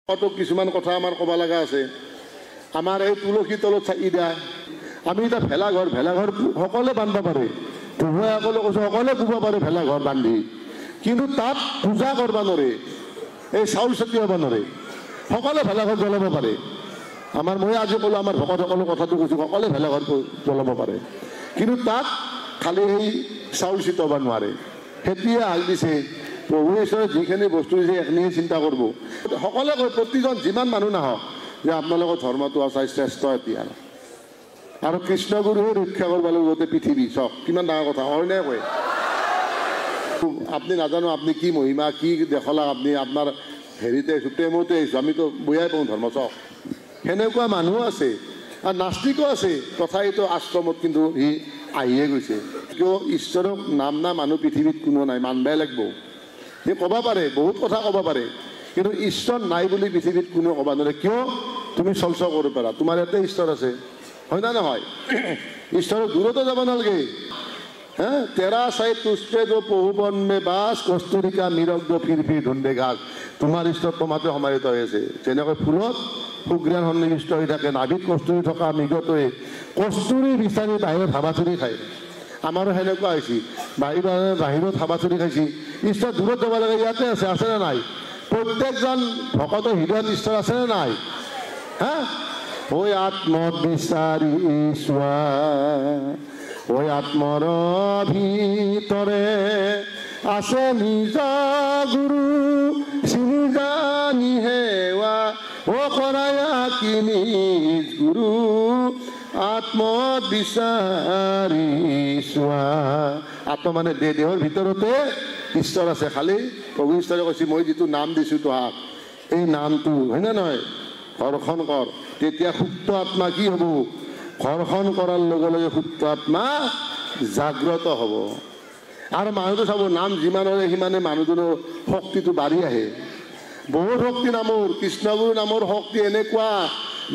কত কিছুমান কথা আমাৰ ক'ব লগা আছে। আমাৰ এই তুলসী তলত চাকি দিয়া, আমি এতিয়া ভেলাঘৰ সকলোৱে বান্ধিব পাৰে, পঢ়ুৱাসকলে কৈছোঁ সকলোৱে পুব পাৰে ভেলাঘৰ বান্ধি, কিন্তু তাত পূজা কৰিব নোৱাৰে, এই চাউল ছটিয়াব নোৱাৰে, সকলোৱে ভেলাঘৰ জ্বলাব পাৰে। আমাৰ মই আজি ক'লোঁ আমাৰ ভকতসকলৰ কথাটো কৈছোঁ, সকলোৱে ভেলাঘৰ জ্বলাব পাৰে, কিন্তু তাত খালি এই চাউল ছিটাব নোৱাৰে। সেইটোৱে আগ দিছে প্ৰভু ঈশ্বৰে যিখিনি বস্তু দিছে এইখিনিয়ে চিন্তা কৰিব। সকলোৱে কয়, প্ৰতিজন যিমান মানুহ নাহক যে আপোনালোকৰ ধৰ্মটো আচাই শ্ৰেষ্ঠ এতিয়া, আৰু কৃষ্ণগুৰুহে ৰক্ষা কৰিব লাগিব গোটেই পৃথিৱী। চাওক কিমান ডাঙৰ কথা হয় নাই কয়। আপুনি নাজানো আপুনি কি মহিমা কি দেখলা, আপুনি আপোনাৰ হেৰিতে আহিছোঁ, প্ৰেমতে আহিছোঁ, আমিতো বয়াই পাওঁ ধৰ্ম। চাওক সেনেকুৱা মানুহ আছে, আৰু নাস্তিকো আছে, তথাপিতো আশ্ৰমত কিন্তু সি আহিয়ে গৈছে। কিয়? ঈশ্বৰক নাম না মানুহ পৃথিৱীত কোনো নাই, মানবাই লাগিব। সি ক'ব পাৰে, বহুত কথা ক'ব পাৰে, কিন্তু ঈশ্বৰ নাই বুলি পৃথিৱীত কোনো ক'ব নোৱাৰে। কিয়? তুমি চলচ কৰিব পাৰা, তোমাৰ ইয়াতে ঈশ্বৰ আছে, হয় না নহয়? ঈশ্বৰৰ দূৰতো যাব নালাগে। হা, তেৰা চাই তুষ্পে যো পহুবন মে বাস, কস্তুৰিকা মীৰক যো ফিৰ ফিৰ ঢুণ্ডে ঘাস। তোমাৰ ঈশ্বৰ তোমাতে সমাহিত হৈ আছে। যেনেকৈ ফুলত সুগ্ৰাণ সন্নিৱিষ্ট হৈ থাকে, নাভিত কস্তুৰি থকা মৃগটোৱে কস্তুৰি বিচাৰি বাহিৰত হাবাথুৰি খায়। আমাৰো সেনেকুৱা হৈছে, বাহিৰত হাবাথুৰি খাইছি। ঈশ্বৰ দূৰত যাব লাগে, ইয়াতে আছে, আছেনে নাই? প্ৰত্যেকজন ভকতৰ হৃদয়ত ঈশ্বৰ আছেনে নাই? হা, ঐ আত্মত বিচাৰি চোৱা, ঐ আত্মৰ ভিতৰে আছে নিজ গুৰু, চিনি জানি হেৱা ও কৰায়া কি নিজ গুৰু, আত্মত বিচাৰি চোৱা। আত্ম মানে দেহৰ ভিতৰতে ঈশ্বৰ আছে। খালি প্ৰভু ঈশ্বৰে কৈছে, মই যিটো নাম দিছোঁ তোহাক, এই নামটো হয় নে নহয়, ঘৰখন কৰ। তেতিয়া সুপ্ত আত্মা কি হ'ব? ঘৰখন কৰাৰ লগে লগে সুপ্ত আত্মা জাগ্ৰত হ'ব। আৰু মানুহটো চাব, নাম যিমান হয় সিমানে মানুহজনৰ শক্তিটো বাঢ়ি আহে। বহুত শক্তি নামৰ, কৃষ্ণগুৰু নামৰ শক্তি এনেকুৱা,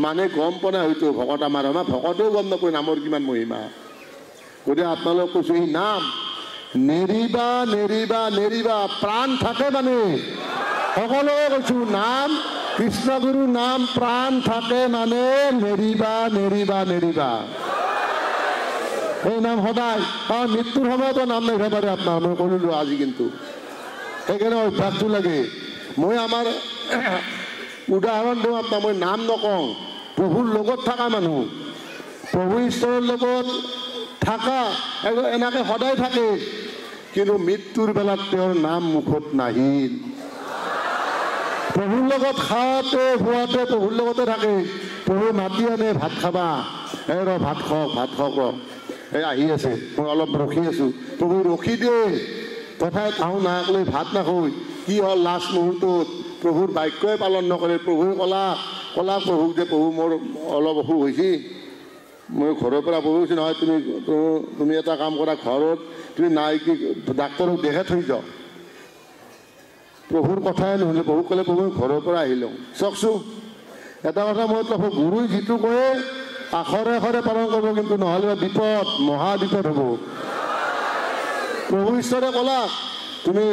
মানে গম পোৱা নাই হয়তো ভকত আমাৰ ভকতেও গম নাপায় নামৰ কিমান মহিমা। গতিকে আপোনালোক কৈছোঁ, এই নাম নেৰিবা নেৰিবা নেৰিবা, প্ৰাণ থাকে মানে। সকলোৱে কৈছোঁ, নাম কৃষ্ণগুৰু নাম প্ৰাণ থাকে মানে নেৰিবা নেৰিবা নেৰিবা। এই নাম সদায়, কাৰণ মৃত্যুৰ সময়তো নাম নেৰিব পাৰে আপোনাৰ, মই কৰিলোঁ আজি। কিন্তু সেইকাৰণে অভ্যাসটো লাগে। মই আমাৰ উদাহৰণ দিওঁ আপোনাক, মই নাম নকওঁ, প্ৰভুৰ লগত থকা মানুহ, প্ৰভু ঈশ্বৰৰ লগত থকা এনেকৈ সদায় থাকে, কিন্তু মৃত্যুৰ বেলাত তেওঁৰ নাম মুখত নাহিল। প্ৰভুৰ লগত খাওঁতে খোৱাতে প্ৰভুৰ লগতে থাকে। প্ৰভু মাতি আনে, ভাত খাবা, এই ৰ ভাত খাওক ৰ, এই আহি আছে, মই অলপ ৰখি আছোঁ। প্ৰভু ৰখি দিয়ে, তথাপি তাহো নাখালৈ ভাত নাখায়। কি হ'ল? লাষ্ট মুহূৰ্তত প্ৰভুৰ বাক্যই পালন নকৰে। প্ৰভুৱে ক'লা প্ৰভুক যে, প্ৰভু মোৰ অলপ অসুখ হৈছে, মই ঘৰৰ পৰা প্ৰভু কৈছোঁ, নহয় তুমি এটা কাম কৰা, ঘৰত তুমি নাই কি ডাক্তৰক দেখাই থৈ যাওঁ। প্ৰভুৰ কথাই নুশুনে। প্ৰভুক ক'লে, প্ৰভু ঘৰৰ পৰা আহি লওঁ। চাওকচোন, এটা কথা মনত ৰাখোঁ, গুৰুই যিটো কয় আখৰে আখৰে পালন কৰিব, কিন্তু নহ'লে বিপদ, মহা বিপদ হ'ব। প্ৰভু ঈশ্বৰে ক'লা তুমি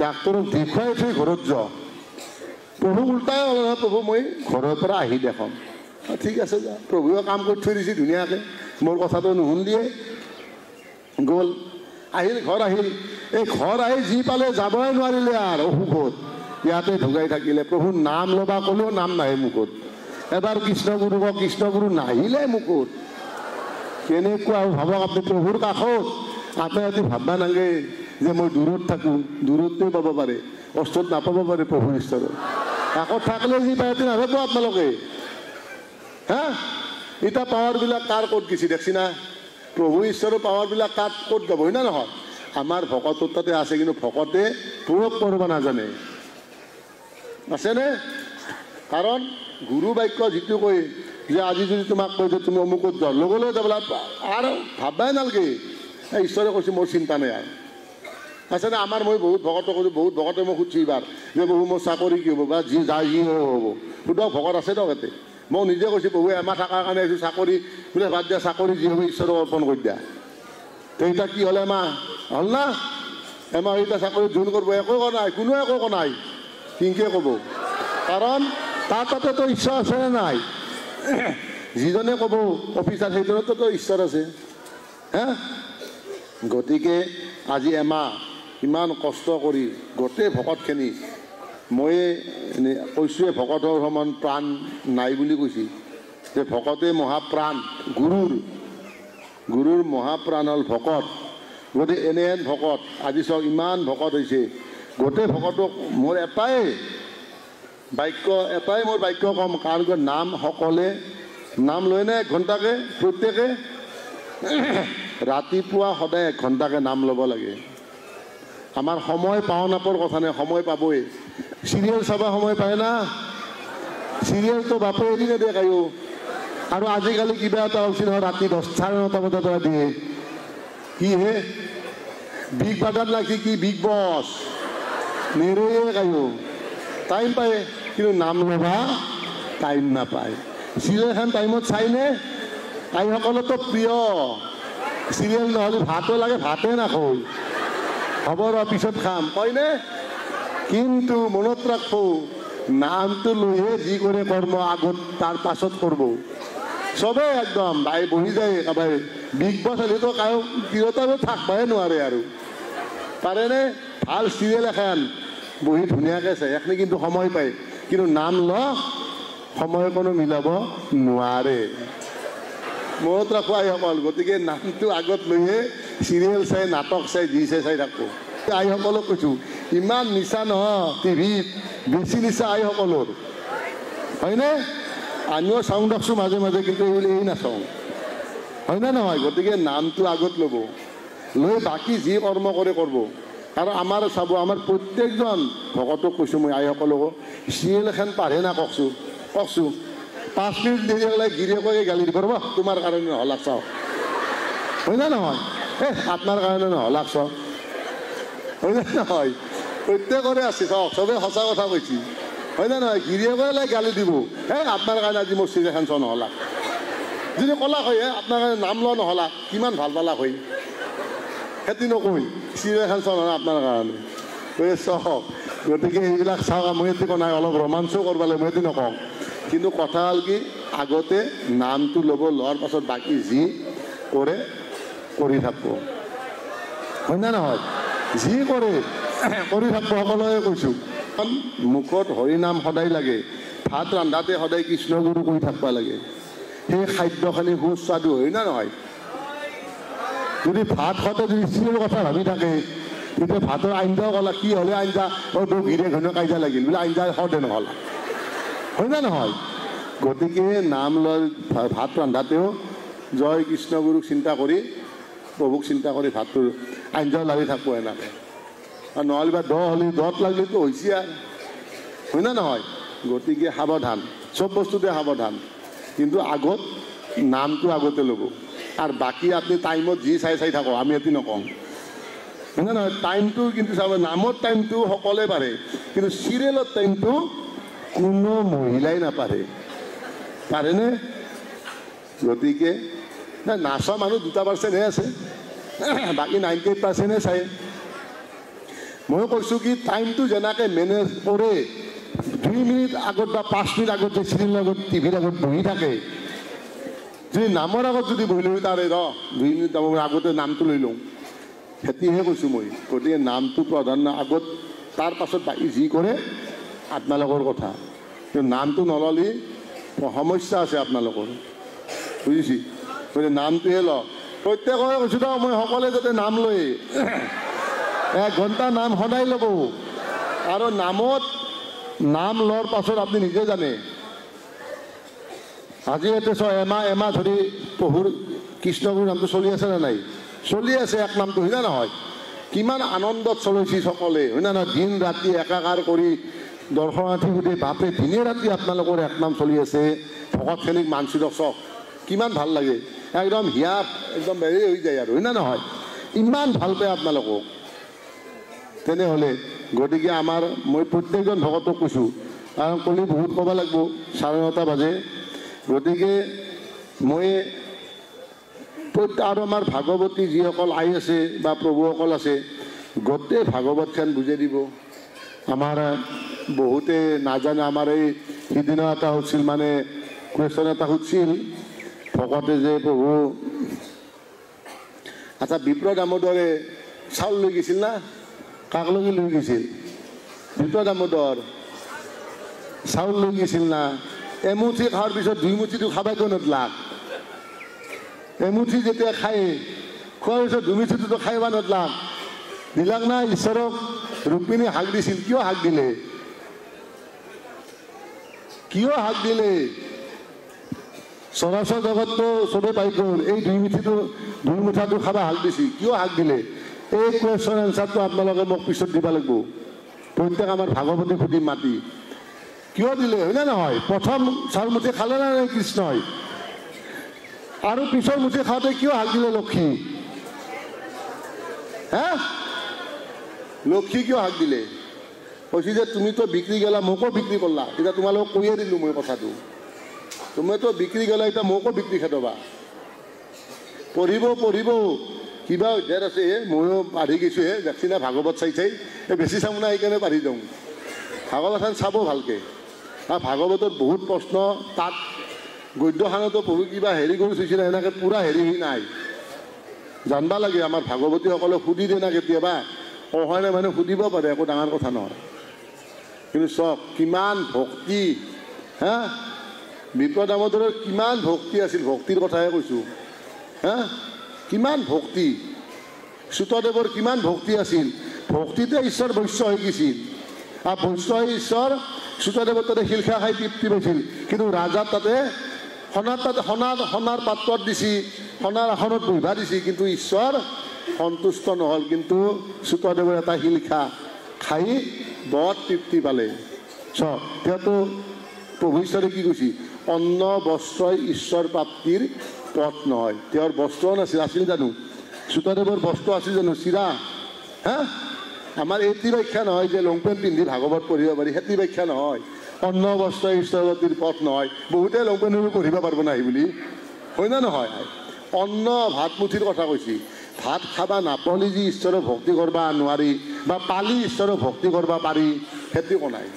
ডাক্তৰক দেখুৱাই থৈ ঘৰত যোৱা। প্ৰভু উল্টাই হ'ল নহয়, প্ৰভু মই ঘৰৰ পৰা আহি দেখাম। ঠিক আছে যা। প্ৰভুৱে কাম কৰি থৈ দিছে ধুনীয়াকৈ, মোৰ কথাটো নুশুনিলে গ'ল। আহিল, ঘৰ আহিল। এই ঘৰ আহি যি পালে যাবই নোৱাৰিলে, আৰু অসুখত ইয়াতে ঢুকাই থাকিলে। প্ৰভুৰ নাম ল'বা ক'লেও নাম নাহে মুখত। এবাৰ কৃষ্ণগুৰু কওক, কৃষ্ণগুৰু নাহিলে মুখত। কেনেকুৱা ভাবক আপুনি, প্ৰভুৰ কাষত আপুনি যদি ভাববা নালাগে যে মই দূৰত থাকোঁ, দূৰতে পাব পাৰে, কষ্টত নাপাব পাৰে প্ৰভু ঈশ্বৰক। কাষত থাকিলে যি পায় নাভাবিব আপোনালোকে। হা, এতিয়া পাৱাৰবিলাক কাৰ ক'ত গেছি দেখছি না? প্ৰভু ঈশ্বৰৰ পাৱাৰবিলাক কাক ক'ত যাব, হয় না নহয়? আমাৰ ভকতৰ তাতে আছে, কিন্তু ভকতে প্ৰয়োগ কৰিব নাজানে। আছেনে? কাৰণ গুৰু বাক্য যিটো কয় যে আজি যদি তোমাক কয় যে তুমি অমুকত যোৱা, লগে লগে যাবলৈ আৰু ভাববাই নালাগে। ঈশ্বৰে কৈছে মোৰ চিন্তা নাই আৰু। আছেনে? আমাৰ মই বহুত ভকতক কৈছোঁ, বহুত ভকতে মোক সুধিছোঁ এইবাৰ যে প্ৰভু মোৰ চাকৰি কি হ'ব, বা যি হ'ব সুধক, ভকত আছে দিয়ক ইয়াতে। মই নিজে কৈছোঁ, প্ৰভু এমাহ থকাৰ কাৰণে আহিছোঁ, চাকৰি বোলে বাদ দিয়া, চাকৰি যি হ'ব ঈশ্বৰক অৰ্পণ কৰি দিয়া। এতিয়া কি হ'ল, এমাহ হ'ল না? এমাহ এতিয়া চাকৰি জোন কৰিব, একো কোৱা নাই, কোনোৱে একো কোৱা নাই, কিনকে ক'ব? কাৰণ তাৰ তাতেতো ঈশ্বৰ আছে নে নাই? যিজনে ক'ব অফিচাৰ সেইজনতো ঈশ্বৰ আছে। হে, গতিকে আজি এমাহ ইমান কষ্ট কৰি গোটেই ভকতখিনি, মই কৈছোঁৱে ভকতৰ সমান প্ৰাণ নাই বুলি কৈছে, যে ভকতে মহাপ্ৰাণ, গুৰুৰ মহাপ্ৰাণ হ'ল ভকত। গতিকে এনেহেন ভকত আজি চাওক ইমান ভকত হৈছে। গোটেই ভকতক মোৰ এটাই মোৰ বাক্য কম, কাৰণ নাম সকলে নাম লয় নে 1 ঘণ্টাকে প্ৰত্যেকে? ৰাতিপুৱা সদায় 1 ঘণ্টাকে নাম ল'ব লাগে। আমাৰ সময় পাওঁ নাপৰ কথা নাই, সময় পাবই। চিৰিয়েল চাব সময় পায় না? চিৰিয়েলটো বাপে এৰি নেদিয়ে কায়ো। আৰু আজিকালি কিবা এটা হৈছে নহয়, ৰাতি 10:30 বজাৰ পৰা দিয়ে। কি হে, বিগ বাজাৰ লাগছে কি বিগ বস নেৰে কায়ো। টাইম পায় কিন্তু নাম ল'বা টাইম নাপায়। চিৰিয়েলখন টাইমত চাইনে? আইসকলতো প্ৰিয় চিৰিয়েল, নহ'লে ভাতো লাগে, ভাতে নাখায়। হ'ব ৰ পিছত খাম কয়নে? কিন্তু মনত ৰাখব, নামটো লৈহে যি কৰে কৰ্ম আগত তাৰ পাছত কৰিব। চবেই একদম বাই বহি যায় একেবাৰে। বিগ বছ হ'লেতো কায়ো তিৰোতাৰো থাকবাই নোৱাৰে আৰু। পাৰেনে? ভাল চিৰিয়েল এখন বহি ধুনীয়াকৈ চাই এখনি কিন্তু সময় পায়, কিন্তু নাম ল সময় কোনো মিলাব নোৱাৰে। মনত ৰাখোঁ আইসকল। গতিকে নামটো আগত লৈহে চিৰিয়েল চাই, নাটক চাই, যি চাই থাকোঁ। আইসকলক কৈছোঁ, ইমান নিচা নহয় টিভিত, বেছি নিচা আইসকলৰ, হয়নে? আমিও চাওঁ দেখছোঁ মাজে মাজে, কিন্তু এই নাচাওঁ, হয়নে নহয়? গতিকে নামটো আগত ল'ব, লৈ বাকী যি কৰ্ম কৰে কৰিব। আৰু আমাৰ চাব, আমাৰ প্ৰত্যেকজন ভকতক কৈছোঁ মই, আইসকলকো চিৰিয়েল এখন পাৰে না কওকচোন 5 মিনিট দেৰি হ'লে গিৰিয়েকে গালি দিব, ৰ'ব তোমাৰ কাৰণে নহ'লাক চাওক, হয়নে নহয়? আপোনাৰ কাৰণে নহ'লাক চাওক, হয়নে নহয়? প্ৰত্যেকৰে আছে চাওক, চবেই সঁচা কথা কৈছে, হয়নে নহয়? গিৰিয়েকে গালি দিব, আপোনাৰ কাৰণে আজি মোৰ চিৰিয়েলখন চোৱা নহ'লাক। যদি ক'লাক হয় আপোনাৰ কাৰণে নাম লোৱা নহ'লাক, কিমান ভাল পালাক হয়? খেতি নকয় চিৰিয়েলখন চোৱা নহয় আপোনাৰ কাৰণে, চাওক। গতিকে এইবিলাক চাওক, মই এটি কোৱা নাই, অলপ ৰোমাঞ্চো কৰিব লাগে, মই এটি নকওঁ। কিন্তু কথা হ'ল কি, আগতে নামটো ল'ব, লোৱাৰ পাছত বাকী যি কৰে কৰি থাকিব, হয়নে নহয়? যি কৰে কৰি থাকিব, সকলোৱে কৈছোঁ। মুখত হৰিনাম সদায় লাগে, ভাত ৰান্ধাতে সদায় কৃষ্ণগুৰু কৰি থাকিব লাগে। সেই খাদ্যখিনি সুস্বাদু হয় না নহয়? যদি ভাত খাওঁতে যদি স্থিৰৰ কথা ভাবি থাকে, তেতিয়া ভাতৰ আঞ্জাও ক'লা, কি হ'লে আঞ্জা গিৰে ঘনে কাজিয়া লাগিল বোলে, আঞ্জা সদে নহ'ল, হয় না নহয়? গতিকে নাম লৈ ভাত ৰান্ধাতেও জয় কৃষ্ণগুৰুক চিন্তা কৰি, প্ৰভুক চিন্তা কৰি ভাতটোৰ আঞ্জাও লাগি থাকিব এনেকৈ। আৰু নহ'লে বা দ হ'লে দত লাগিলেতো হৈছে আৰু, হয় না নহয়? গতিকে সাৱধান, চব বস্তুতে সাৱধান, কিন্তু আগত নামটো আগতে ল'ব। আৰু বাকী আপুনি টাইমত যি চাই থাকক, আমি এটি নকওঁ, হয় না নহয়? টাইমটো কিন্তু চাব, নামৰ টাইমটো সকলোৱে পাৰে, কিন্তু চিৰিয়েলৰ টাইমটো কোনো মহিলাই নাপাৰে, পাৰেনে? গতিকে নাচা মানুহ 2% আছে, বাকী 98% চায়। মই কৈছোঁ কি, টাইমটো যেনেকৈ মেনেজ কৰে, 2 মিনিট আগত বা 5 মিনিট আগত যে চিৰিয়েলৰ আগত টিভিৰ আগত বহি থাকে, যদি নামৰ আগত যদি বহি লৈ তাৰে 2 মিনিট আগতে নামটো লৈ লওঁ, সেইটোহে কৈছোঁ মই। গতিকে নামটো প্ৰাধান্য আগত, তাৰ পাছত বাকী যি কৰে আপোনালোকৰ কথা। কিন্তু নামটো নল'লে সমস্যা আছে আপোনালোকৰ, বুজিছে? গতিকে নামটোহে ল। প্ৰত্যেকৰে কৈছোঁ ন মই, সকলোৱে যাতে নাম লয়, 1 ঘণ্টা নাম সদায় ল'ব। আৰু নাম লোৱাৰ পাছত আপুনি নিজে জানে, আজি ইয়াতে এমাহ ধৰি প্ৰভুৰ কৃষ্ণগুৰুৰ নামটো চলি আছে নে নাই? চলি আছে, এক নামটো, হয় না নহয়? কিমান আনন্দত চলাইছে সকলোৱে, হয় না নহয়? দিন ৰাতি একাকাৰ কৰি দৰ্শনাৰ্থী গোটেই বাপৰে দিনে ৰাতি আপোনালোকৰ এক নাম চলি আছে। ভকতখিনিক মানচি দৰ্শক কিমান ভাল লাগে, একদম হিয়া একদম হেৰি হৈ যায় আৰু, হয় না নহয়? ইমান ভাল পায় আপোনালোকক। তেনেহ'লে গতিকে মই প্ৰত্যেকজন ভকতক কৈছোঁ, কাৰণ ক'লে বহুত ক'ব লাগিব, 9:30 বাজে। গতিকে মই আৰু আমাৰ ভাগৱতী যিসকল আই আছে বা প্ৰভুসকল আছে, গোটেই ভাগৱতখন বুজাই দিব, আমাৰ বহুতে নাজানে আমাৰ এই সিদিনা এটা হৈছিল মানে কুৱেশ্যন এটা সুধিছিল ভকতে যে প্ৰভু আচ্ছা বিপ্ৰ দামোদৰে চাউল লৈ গৈছিল না কাক লৈ গৈছিল বিপ্ৰ দামোদৰ চাউল লৈ গৈছিল না এমুঠি খোৱাৰ পিছত 2 মুঠিটো খাবাই কিয় নদলাক এমুঠি যেতিয়া খায় খোৱাৰ পিছত 2 মুঠিটো খাইবা নদলাক দিলাক না ঈশ্বৰক ৰুক্মিণী হাক দিছিল কিয় হাক দিলে চৰাচৰ জগতটো চবে পাই গ'ল এই 2 মুঠাটো খাবা হাক দিছিল কিয় হাক দিলে এই কুৱেশ্যন এনচাৰটো আপোনালোকে মোক পিছত দিব লাগিব প্ৰত্যেক আমাৰ ভাগৱতী সুধিম মাতি কিয় দিলে হয় না নহয় প্ৰথম চাউল মুঠি খালে না নাই কৃষ্ণই আৰু পিছৰ মুঠি খাওঁতে কিয় হাক দিলে লক্ষী হে লক্ষী কিয় হাক দিলে কৈছে যে তুমিতো বিক্ৰী গেলা মোকো বিক্ৰী কৰলা এতিয়া তোমালোকক কৈয়ে দিলোঁ মই কথাটো তুমিতো বিক্ৰী গেলা এতিয়া মোকো বিক্ৰী খেদাবা পঢ়িব কিবা অধ্যায় আছে ময়ো পাঢ়ি গৈছোঁ দেখছি না ভাগৱত চাই এই বেছি চাম না সেইকাৰণে পাঢ়ি দিওঁ ভাগৱতখন চাব ভালকৈ আৰু ভাগৱতত বহুত প্ৰশ্ন তাত গদ্যখানতো পঢ়ি কিবা হেৰি কৰি থৈছিল সেনেকৈ পূৰা হেৰি নাই জানবা লাগে আমাৰ ভাগৱতীসকলে সুধি দিয়ে না কেতিয়াবা অহয়নে মানে সুধিব পাৰে একো ডাঙৰ কথা নহয় কিন্তু চক কিমান ভক্তি হা বিপ্ৰ দামোদৰৰ কিমান ভক্তি আছিল ভক্তিৰ কথাহে কৈছোঁ হা কিমান ভক্তি চুতদেৱৰ কিমান ভক্তি আছিল ভক্তিতে ঈশ্বৰ বৈশ্য হৈ গৈছিল আৰু বৈশ্য হৈ ঈশ্বৰ চুতদেৱৰ তাতে শিলখা খাই তৃপ্তি পাইছিল কিন্তু ৰাজাৰ তাতে সোণাৰ পাত্ৰত দিছি সোণাৰ আসনত বহিবা দিছি কিন্তু ঈশ্বৰ সন্তুষ্ট নহ'ল কিন্তু চুতদেৱৰ এটা শিলখা খাই বৰ তৃপ্তি পালে তেওঁতো প্ৰভু ঈশ্বৰে কি কৈছে অন্ন বস্ত্ৰই ঈশ্বৰ প্ৰাপ্তিৰ পথ নহয় তেওঁৰ বস্ত্ৰও আছিল জানো চুতদেৱৰ বস্ত্ৰ আছিল জানো চিৰা হা আমাৰ এটি ব্যাখ্যা নহয় যে লং পেণ্ট পিন্ধি ভাগৱত পঢ়িব পাৰি সেইটো ব্যাখ্যা নহয় অন্ন বস্ত্ৰই ঈশ্বৰ প্ৰাপ্তিৰ পথ নহয় বহুতে লং পেণ্ট পঢ়িব পাৰিব নাই বুলি হয় না নহয় অন্ন ভাত মুঠিৰ কথা কৈছে ভাত খাবা নাপালি যি ঈশ্বৰক ভক্তি কৰিব নোৱাৰি বা পালি ঈশ্বৰক ভক্তি কৰিব পাৰি সেইটো একো নাই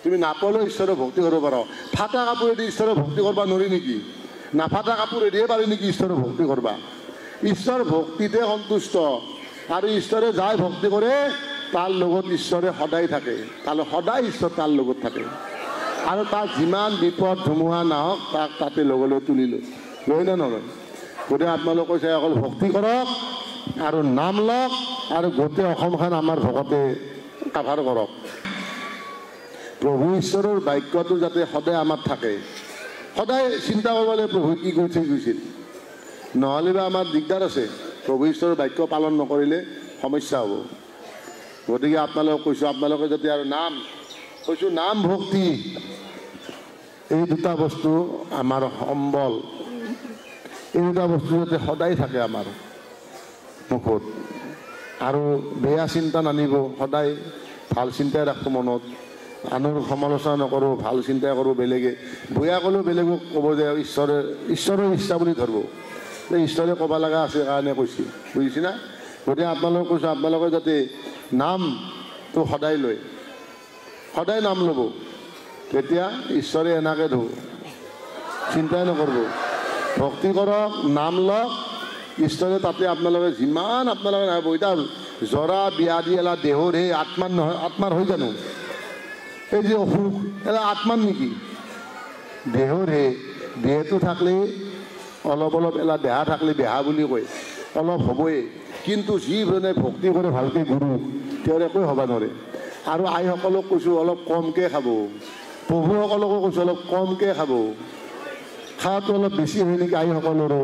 তুমি নাপালেও ঈশ্বৰক ভক্তি কৰিব পাৰ ফাটা কাপোৰেদি ঈশ্বৰক ভক্তি কৰিব নোৱাৰি নেকি নাফাটা কাপোৰেদিয়ে পাৰি নেকি ঈশ্বৰক ভক্তি কৰিব ঈশ্বৰ ভক্তিতে সন্তুষ্ট আৰু ঈশ্বৰে যাই ভক্তি কৰে তাৰ লগত ঈশ্বৰে সদায় থাকে সদায় ঈশ্বৰ তাৰ লগত থাকে আৰু তাক যিমান বিপদ ধুমুহা নাহক তাক তাতে লগলৈ তুলি লৈ না নলয় গতিকে আপোনালোকে কৈছে অকল ভক্তি কৰক আৰু নাম লওক আৰু গোটেই অসমখন আমাৰ ভকতে কাভাৰ কৰক প্ৰভু ঈশ্বৰৰ বাক্যটো যাতে সদায় আমাৰ থাকে সদায় চিন্তা কৰিব লাগে প্ৰভু কি কৰি থৈ গৈছিল নহ'লে বা আমাৰ দিগদাৰ আছে প্ৰভু ঈশ্বৰৰ বাক্য পালন নকৰিলে সমস্যা হ'ব গতিকে আপোনালোকক কৈছোঁ আপোনালোকে যাতে আৰু নাম ভক্তি এই দুটা বস্তু আমাৰ সম্বল এই দুটা বস্তু যাতে সদায় থাকে আমাৰ মুখত আৰু বেয়া চিন্তা নানিব সদায় ভাল চিন্তাই ৰাখোঁ মনত আনৰ সমালোচনা নকৰোঁ ভাল চিন্তা কৰোঁ বেলেগে বেয়া ক'লেও বেলেগক ক'ব যে ঈশ্বৰৰ ইচ্ছা বুলি ধৰিব যে ঈশ্বৰে ক'ব লগা আছে কাৰণে কৈছে বুজিছে না গতিকে আপোনালোকক কৈছোঁ আপোনালোকে যাতে নামটো সদায় লয় সদায় নাম ল'ব তেতিয়া ঈশ্বৰে এনেকৈ ধো চিন্তাই নকৰিব ভক্তি কৰক নাম লওক ঈশ্বৰে তাতে আপোনালোকে যিমান আপোনালোকে নাহিব এতিয়া জৰা ব্যাধি এলা দেহৰ সেই আত্মাৰ নহয় আত্মাৰ হৈ জানো এই যে অসুখ এলা আত্মাৰ নেকি দেহৰ হে দেহটো থাকিলে অলপ এলা দেহা থাকিলে বেহা বুলি কয় অলপ হ'বই কিন্তু যিজনে ভক্তি কৰে ভালকৈ গুৰু তেওঁৰ একোৱে হ'ব নোৱাৰে আৰু আইসকলক কৈছোঁ অলপ কমকৈ খাব প্ৰভুসকলকো কৈছোঁ অলপ কমকৈ খাব খাওয়াটো অলপ বেছি হয় নেকি আইসকলৰো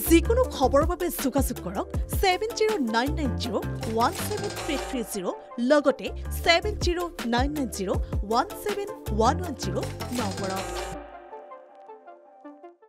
যিকোনো খবৰৰ বাবে যোগাযোগ কৰক 7099017330 লগতে 7099017110 নম্বৰত